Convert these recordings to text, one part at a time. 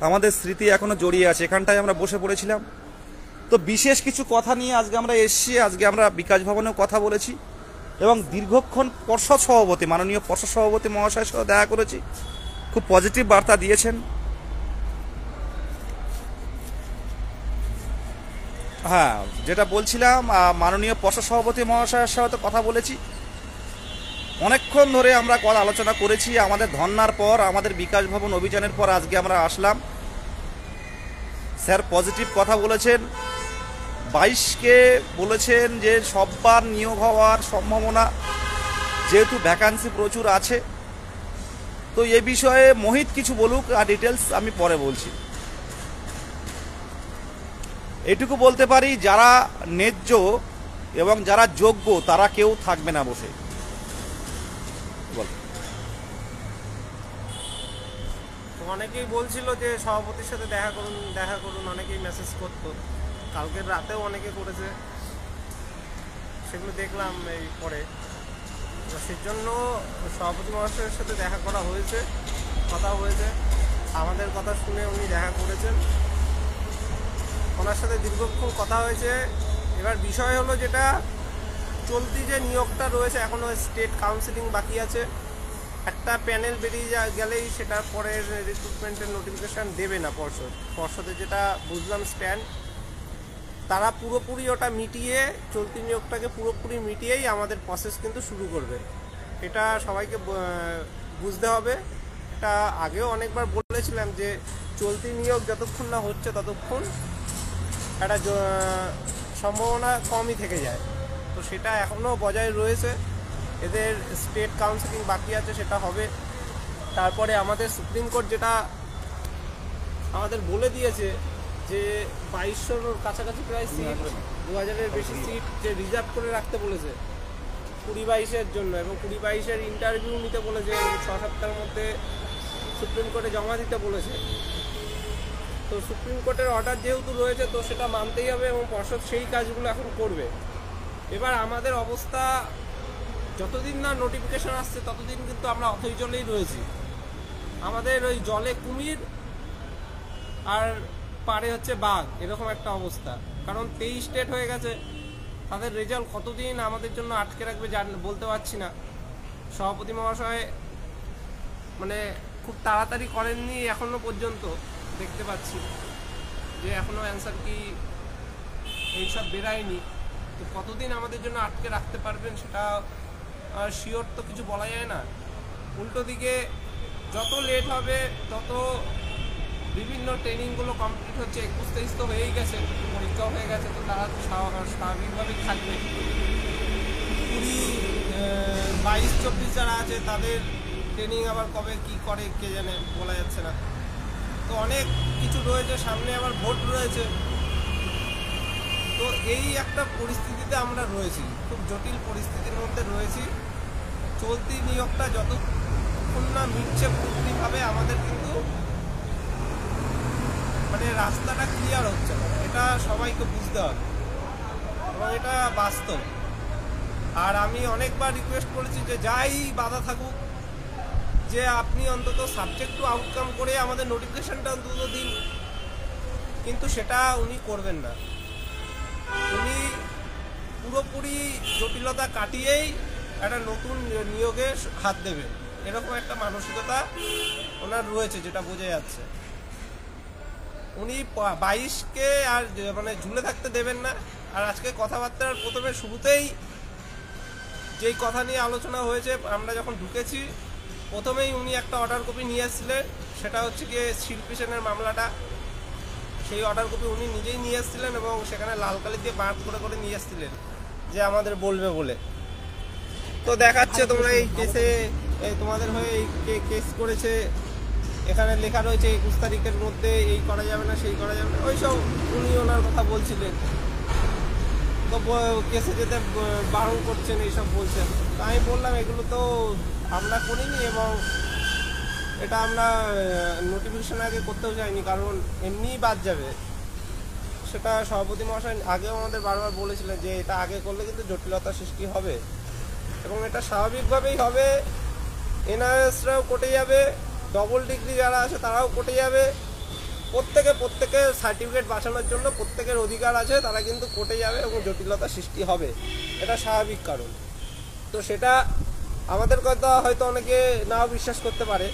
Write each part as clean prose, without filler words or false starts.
আমাদের স্মৃতি এখনো জড়িয়ে আছে। এখানটায় আমরা বসে পড়েছিলাম। তো বিশেষ কিছু কথা নিয়ে আজকে আমরা এসেছি। আজকে আমরা বিকাশ ভবনেও কথা বলেছি এবং দীর্ঘক্ষণ পর্ষদ সভাপতি, মাননীয় পর্ষদ সভাপতি মহাশয়ের সাথে দেখা করেছি। খুব পজিটিভ বার্তা দিয়েছেন। হ্যাঁ, যেটা বলছিলাম, মাননীয় পর্ষদ সভাপতি মহাশয়ের সাথে কথা বলেছি। অনেকক্ষণ ধরে আমরা আলোচনা করেছি। আমাদের ধর্নার পর, আমাদের বিকাশ ভবন অভিযানের পর আজকে আমরা আসলাম। স্যার পজিটিভ কথা বলেছেন। 22কে বলেছেন যে সববার নিয়োগ হওয়ার সম্ভাবনা, যেহেতু ভ্যাকান্সি প্রচুর আছে। তো এ বিষয়ে মোহিত কিছু বলুক, আর ডিটেলস আমি পরে বলছি। এটুকু বলতে পারি, যারা ন্যায্য এবং যারা যোগ্য তারা কেউ থাকবে না বসে। অনেকেই বলছিল যে সভাপতির সাথে দেখা করুন, অনেকেই মেসেজ করতো। কালকের রাতেও অনেকে করেছে, সেগুলো দেখলাম এই পরে। সেই জন্য সভাপতি মহাশয়ের সাথে দেখা করা হয়েছে, কথা হয়েছে। আমাদের কথা শুনে উনি দেখা করেছেন, ওনার সাথে দীর্ঘক্ষণ কথা হয়েছে। এবার বিষয় হলো, যেটা চলতি যে নিয়োগটা রয়েছে, এখনও স্টেট কাউন্সিলিং বাকি আছে। একটা প্যানেল বেরিয়ে গেলেই সেটার পরে রিক্রুটমেন্টের নোটিফিকেশান দেবে না পর্ষদে, যেটা বুঝলাম স্ট্যান্ড। তারা পুরোপুরি ওটা মিটিয়ে, চলতি নিয়োগটাকে পুরোপুরি মিটিয়েই আমাদের প্রসেস কিন্তু শুরু করবে। এটা সবাইকে বুঝতে হবে। এটা আগেও অনেকবার বলেছিলাম যে চলতি নিয়োগ যতক্ষণ না হচ্ছে ততক্ষণ একটা সম্ভাবনা কমই থেকে যায়। তো সেটা এখনও বজায় রয়েছে। এদের স্টেট কাউন্সিলিং বাকি আছে, সেটা হবে। তারপরে আমাদের সুপ্রিম কোর্ট যেটা আমাদের বলে দিয়েছে যে 2200-র কাছাকাছি প্রায় সিট, 2000-এর বেশি সিট যে রিজার্ভ করে রাখতে বলেছে 20-22-এর জন্য, এবং 20-22-এর ইন্টারভিউ নিতে বলেছে, 6 সপ্তাহের মধ্যে সুপ্রিম কোর্টে জমা দিতে বলেছে। তো সুপ্রিম কোর্টের অর্ডার যেহেতু রয়েছে, তো সেটা মানতেই হবে এবং পর্ষদ সেই কাজগুলো এখন করবে। এবার আমাদের অবস্থা, যতদিন না নোটিফিকেশন আসছে ততদিন কিন্তু আমরা অথই জলেই রয়েছি। আমাদের ওই জলে কুমির আর পারে হচ্ছে বাঘ, এরকম একটা অবস্থা। কারণ 23 স্টেট হয়ে গেছে, তাদের রেজাল্ট কতদিন আমাদের জন্য আটকে রাখবে বলতে পারছি না। সভাপতি মহাশয় মানে খুব তাড়াতাড়ি করেননি এখনো পর্যন্ত, দেখতে পাচ্ছি যে এখনো অ্যান্সার কি এইসব বেরায়নি। তো কতদিন আমাদের জন্য আটকে রাখতে পারবেন সেটা শিওর তো কিছু বলা যায় না। উল্টো দিকে যত লেট হবে তত বিভিন্ন ট্রেনিংগুলো কমপ্লিট হচ্ছে। 21-23 তো হয়েই গেছে, পরীক্ষাও হয়ে গেছে, তো তারা স্বাভাবিকভাবেই থাকবে। 22-24 যারা আছে তাদের ট্রেনিং আবার কবে কি করে কে জানে, বলা যাচ্ছে না। তো অনেক কিছু রয়েছে সামনে, আবার ভোট রয়েছে। তো এই একটা পরিস্থিতিতে আমরা রয়েছি, খুব জটিল পরিস্থিতির মধ্যে রয়েছি। চলতি নিয়োগটা যতক্ষণ না মিটছে পুরোপুরিভাবে, আমাদের কিন্তু মানে রাস্তাটা ক্লিয়ার হচ্ছে না, এটা সবাইকে বুঝতে হবে এবং এটা বাস্তব। আর আমি অনেকবার রিকোয়েস্ট করেছি যে যাই বাধা থাকুক, যে আপনি অন্তত সাবজেক্ট টু আউটকাম করে আমাদের নোটিফিকেশনটা অন্তত দিন। কিন্তু সেটা উনি করবেন না। উনি পুরোপুরি জটিলতা কাটিয়েই একটা নতুন নিয়োগে হাত দেবেন, এরকম একটা মানসিকতা ওনার রয়েছে, যেটা বোঝা যাচ্ছে। উনি 22কে আর মানে ঝুলে থাকতে দেবেন না। আর আজকে কথাবার্তার প্রথমে শুরুতেই যেই কথা নিয়ে আলোচনা হয়েছে, আমরা যখন ঢুকেছি প্রথমেই উনি একটা অর্ডার কপি নিয়ে এসেছিলেন, সেটা হচ্ছে গিয়ে শিল্পী সেনের মামলাটা। সেই অর্ডার কপি উনি নিজেই নিয়ে এসেছিলেন এবং সেখানে লাল কালি দিয়ে বাঁট করে করে নিয়ে এসেছিলেন যে আমাদের বলবে বলে। তো দেখাচ্ছে তোমরা এই কেসে, তোমাদের হয়ে এই কেস করেছে, এখানে লেখা রয়েছে 21 তারিখের মধ্যে এই করা যাবে না, সেই করা যাবে না, ওইসব উনি ওনার কথা বলছিলেন। তো কেসে যেতে বারণ করছেন, এইসব বলছেন। তো আমি বললাম এগুলো তো আমরা করিনি এবং এটা আমরা নোটিফিকেশন আগে করতেও চাইনি, কারণ এমনিই বাদ যাবে। সেটা সভাপতি মহাশয় আগেও আমাদের বারবার বলেছিলেন যে এটা আগে করলে কিন্তু জটিলতার সৃষ্টি হবে এবং এটা স্বাভাবিকভাবেই হবে। এনআরএসরাও কোর্টে যাবে, ডবল ডিগ্রি যারা আছে তারাও কোর্টে যাবে, প্রত্যেকের সার্টিফিকেট বাঁচানোর জন্য প্রত্যেকের অধিকার আছে, তারা কিন্তু কোর্টে যাবে এবং জটিলতা সৃষ্টি হবে, এটা স্বাভাবিক কারণ। তো সেটা আমাদের কথা হয়তো অনেকে নাও বিশ্বাস করতে পারে।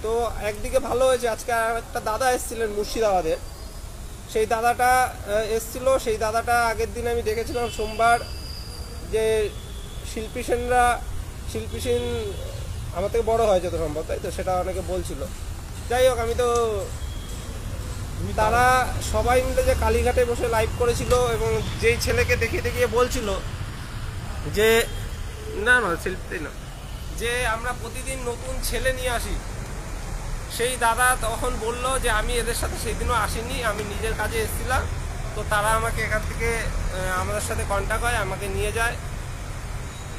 তো একদিকে ভালো হয়েছে, আজকে আর একটা দাদা এসেছিলেন মুর্শিদাবাদের, সেই দাদাটা এসছিল, সেই দাদাটা আগের দিন আমি দেখেছিলাম সোমবার, যে শিল্পী সেন আমার থেকে বড় হয় যত সম্ভব, তাই তো সেটা অনেকে বলছিল। যাই হোক, আমি তো তারা সবাই মিলে যে কালীঘাটে বসে লাইভ করেছিল এবং যেই ছেলেকে দেখিয়ে দেখিয়ে বলছিল যে না শিল্পী না, যে আমরা প্রতিদিন নতুন ছেলে নিয়ে আসি, সেই দাদা তখন বলল যে আমি এদের সাথে সেই দিনও আসিনি, আমি নিজের কাজে এসেছিলাম। তো তারা আমাকে এখান থেকে আমাদের সাথে কন্ট্যাক্ট হয়, আমাকে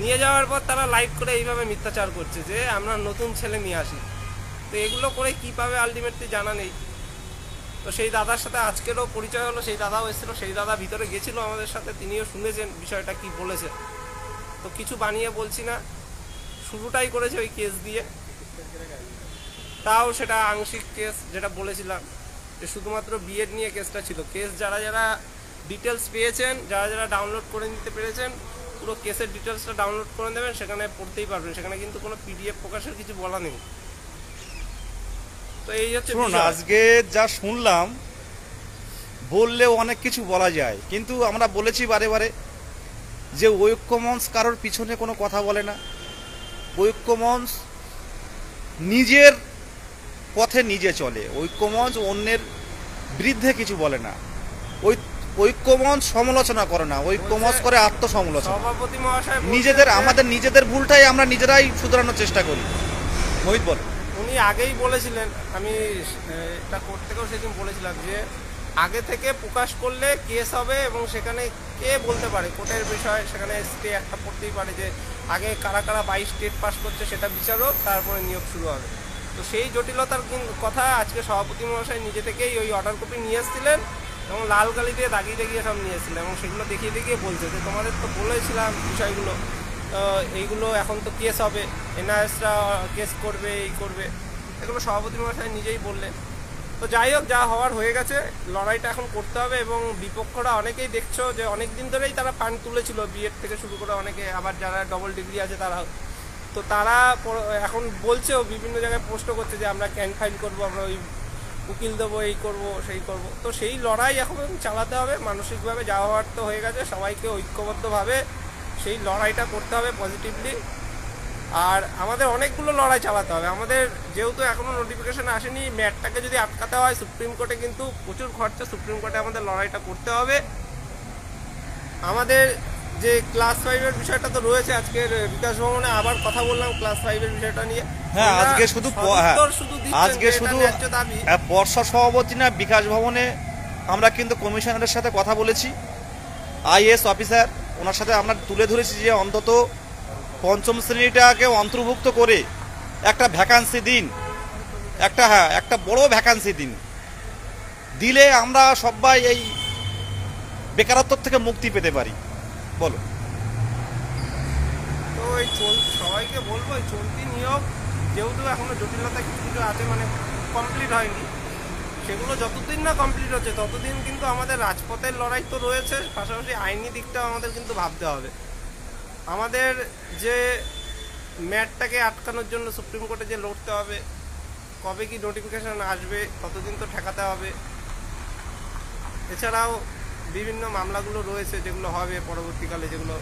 নিয়ে যাওয়ার পর তারা লাইভ করে এইভাবে মিথ্যাচার করছে যে আমরা নতুন ছেলে নিয়ে আসি। তো এগুলো করে কী পাবে আলটিমেটলি জানা নেই। তো সেই দাদার সাথে আজকেরও পরিচয় হলো, সেই দাদাও এসেছিলো, সেই দাদা ভিতরে গেছিলো আমাদের সাথে, তিনিও শুনেছেন বিষয়টা কি বলেছে। তো কিছু বানিয়ে বলছি না, শুরুটাই করেছে ওই কেস দিয়ে, তাও সেটা আংশিক কেস, যেটা বলেছিলাম যে শুধুমাত্র বিএড নিয়ে কেসটা ছিল। কেস যারা ডিটেলস পেয়েছেন, যারা ডাউনলোড করে নিতে পেরেছেন, পুরো কেসের ডিটেলসটা ডাউনলোড করে নেবেন, সেখানে পড়তেই পারবেন, সেখানে কিন্তু কোনো পিডিএফ প্রকাশের কিছু বলা নেই। তো এই হচ্ছে আজকে যা শুনলাম, বললেও অনেক কিছু বলা যায়, কিন্তু আমরা বলেছি বারে বারে যে ঐক্যমঞ্চ কারোর পিছনে কোনো কথা বলে না। ঐক্যমঞ্চ নিজের পথে নিজে চলে, ঐক্যমঞ্চ অন্যের বিরুদ্ধে কিছু বলে না, ঐক্যমঞ্চ সমালোচনা করে না, ঐক্যমঞ্চ করে আত্মসমালোচনা। সভাপতি মহাশয় আমাদের নিজেদের ভুলটাই আমরা নিজেরাই শুধরানোর চেষ্টা করি। মোহিত বল। উনি আগেই বলেছিলেন, আমি এটা কোর্ট থেকেও সেদিন বলেছিলাম যে আগে থেকে প্রকাশ করলে কেস হবে এবং সেখানে কে বলতে পারে কোর্টের বিষয়, সেখানে স্টে একটা পড়তেই পারে যে আগে কারা 22 স্টেট পাস করছে সেটা বিচারক, তারপরে নিয়োগ শুরু হবে। তো সেই জটিলতার কথা আজকে সভাপতি মহাশয় নিজে থেকেই ওই অর্ডার কপি নিয়ে এসেছিলেন এবং লাল কালি দিয়ে দাগিয়ে সব নিয়ে এসেছিলেন এবং সেগুলো দেখিয়ে বলছে যে তোমাদের তো বলেছিলাম বিষয়গুলো, এইগুলো এখন তো কেস হবে, এনআইএসরা কেস করবে, এই করবে, এগুলো সভাপতি মহাশয় নিজেই বললেন। তো যাই হোক, যা হওয়ার হয়ে গেছে, লড়াইটা এখন করতে হবে এবং বিপক্ষরা অনেকেই দেখছো যে অনেক দিন ধরেই তারা পান তুলেছিল, বিএড থেকে শুরু করে অনেকে, আবার যারা ডবল ডিগ্রি আছে তারাও। তো তারা এখন বলছেও, বিভিন্ন জায়গায় পোস্টও করছে যে আমরা ক্যান ফাইল করবো, আমরা ওই উকিল দেবো, এই করব সেই করব। তো সেই লড়াই এখন চালাতে হবে মানসিকভাবে, যা হওয়ার তো হয়ে গেছে, সবাইকে ঐক্যবদ্ধভাবে সেই লড়াইটা করতে হবে পজিটিভলি। আর আমাদের অনেকগুলো লড়াই চালাতে হবে। আমাদের যেহেতু এখনও নোটিফিকেশন আসেনি, ম্যাটটাকে যদি আটকাতে হয় সুপ্রিম কোর্টে কিন্তু প্রচুর খরচা, সুপ্রিম কোর্টে আমাদের লড়াইটা করতে হবে। আমাদের যে ক্লাস 5-এর বিষয়টা তো রয়েছে, আজকের বিকাশ ভবনে আবার কথা বললাম ক্লাস 5-এর বিষয়টা নিয়ে। হ্যাঁ, আজকে শুধু পর্ষদ সভাপতি না, বিকাশ ভবনে আমরা কিন্তু কমিশনারের সাথে কথা বলেছি, আইএস অফিসার, ওনার সাথে আমরা তুলে ধরেছি যে অন্তত পঞ্চম শ্রেণীটাকে অন্তর্ভুক্ত করে একটা ভ্যাকান্সি দিন, একটা বড় ভ্যাকান্সি দিলে আমরা সবাই এই বেকারত্ব থেকে মুক্তি পেতে পারি। বলো। তো এই সবাইকে বলবো, এই চলতি নিয়োগ যেহেতু এখনো জটিলতা কিছু আছে, মানে কমপ্লিট হয়নি, সেগুলো যতদিন না কমপ্লিট হচ্ছে ততদিন কিন্তু আমাদের রাজপথের লড়াই তো রয়েছে, পাশাপাশি আইনি দিকটাও আমাদের কিন্তু ভাবতে হবে। আমাদের যে ম্যাটটাকে আটকানোর জন্য সুপ্রিম কোর্টে যে লড়তে হবে, কবে কি নোটিফিকেশন আসবে ততদিন তো ঠেকাতে হবে। এছাড়াও বিভিন্ন মামলাগুলো রয়েছে যেগুলো হবে পরবর্তীকালে, যেগুলো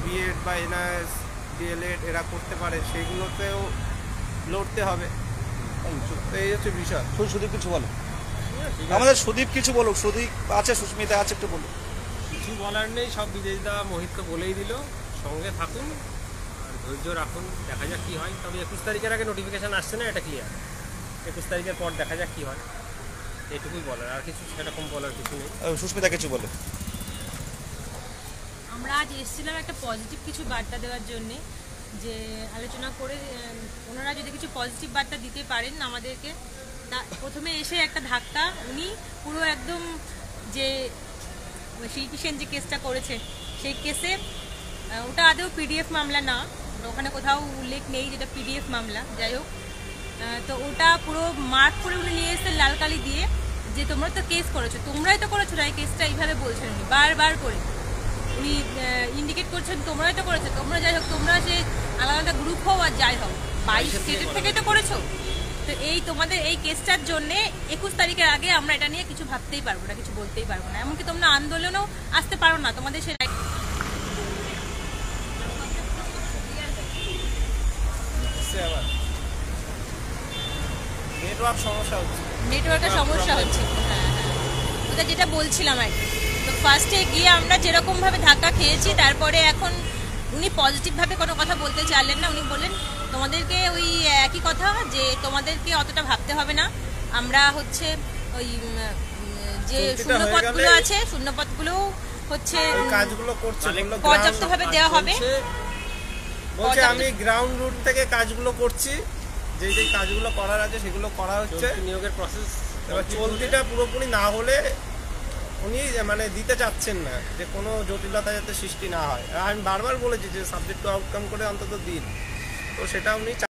বিএড বা এনআইএস, ডিএলএড এরা করতে পারে, সেগুলোতেও লড়তে হবে। তো এই হচ্ছে বিষয়। সুদীপ কিছু বলো, আমাদের সুদীপ কিছু বলো, সুদীপ আছে, সুস্মিতা আছে, একটু বলো। কিছু বলার নেই, সব বিজয়দা মোহিত তো বলেই দিল। সঙ্গে থাকুন আর ধৈর্য রাখুন, দেখা যাক কী হয়। তবে 21 তারিখের আগে নোটিফিকেশান আসছে না, এটা ক্লিয়ার। 21 তারিখের পর দেখা যাক কী হয়, এটুকুই বলার, আর কিছু সেরকম বলার কিছু নেই। সুস্মিতা কিছু বলে। আমরা আজ এসেছিলাম একটা পজিটিভ কিছু বার্তা দেওয়ার জন্যে, যে আলোচনা করে ওনারা যদি কিছু পজিটিভ বার্তা দিতে পারেন আমাদেরকে। প্রথমে এসে একটা ধাক্কা, উনি পুরো একদম যে শিল্পী সেন যে কেসটা করেছে সেই কেসে, ওটা আদৌ পিডিএফ মামলা না, ওখানে কোথাও উল্লেখ নেই যেটা পিডিএফ মামলা, যাই হোক। তো ওটা পুরো মার্ক করে উনি নিয়ে এসেছেন লাল কালি দিয়ে, যে তোমরা তো কেস করেছো, তোমরাই তো করেছো না, এই কেসটা এইভাবে বলছেন উনি বারবার করে। উনি ইন্ডিকেট করছেন তোমরাই তো করেছো, তোমরা যাই হোক, তোমরা যে আলাদা আলাদা গ্রুপ হও আর যাই হোক 22 স্টেটের থেকেই তো করেছো। তো এই তোমাদের এই কেসটার জন্য 21 তারিখের আগে আমরা এটা নিয়ে কিছু ভাবতেই পারবো না, কিছু বলতেই পারবো না। এমনকি তোমরা আন্দোলনেও আসতে পারো না, তোমাদের সে আবার নেটওয়ার্ক সমস্যা হচ্ছে। নেটওয়ার্কের সমস্যা হচ্ছে। হ্যাঁ হ্যাঁ, ওটা যেটা বলছিলাম আর কি। তো ফার্স্টে গিয়ে আমরা যেরকমভাবে ধাক্কা খেয়েছি, তারপরে এখন উনি পজিটিভভাবে কোনো কথা বলতে চাইলেন না। উনি বললেন তোমাদেরকে ওই একই কথা, যে তোমাদেরকে অতটা ভাবতে হবে না, আমরা হচ্ছে ওই যে চুক্তিটা হয়ে শূন্যপদগুলো গেলে- আছে, শূন্যপদগুলো হচ্ছে ওই কাজগুলো করছে, বললো পর্যাপ্তভাবে দেওয়া হবে। বলছে আমি গ্রাউন্ড রুট থেকে কাজগুলো করছি, যে যে কাজগুলো করার আছে সেগুলো করা হচ্ছে। নিয়োগের প্রসেস এবার চলতিটা পুরোপুরি না হলে উনি মানে দিতে চাচ্ছেন না, যে কোনো জটিলতা যাতে সৃষ্টি না হয়। আর আমি বারবার বলেছি যে সাবজেক্ট টু আউটকাম করে অন্তত দিন, তো সেটা উনি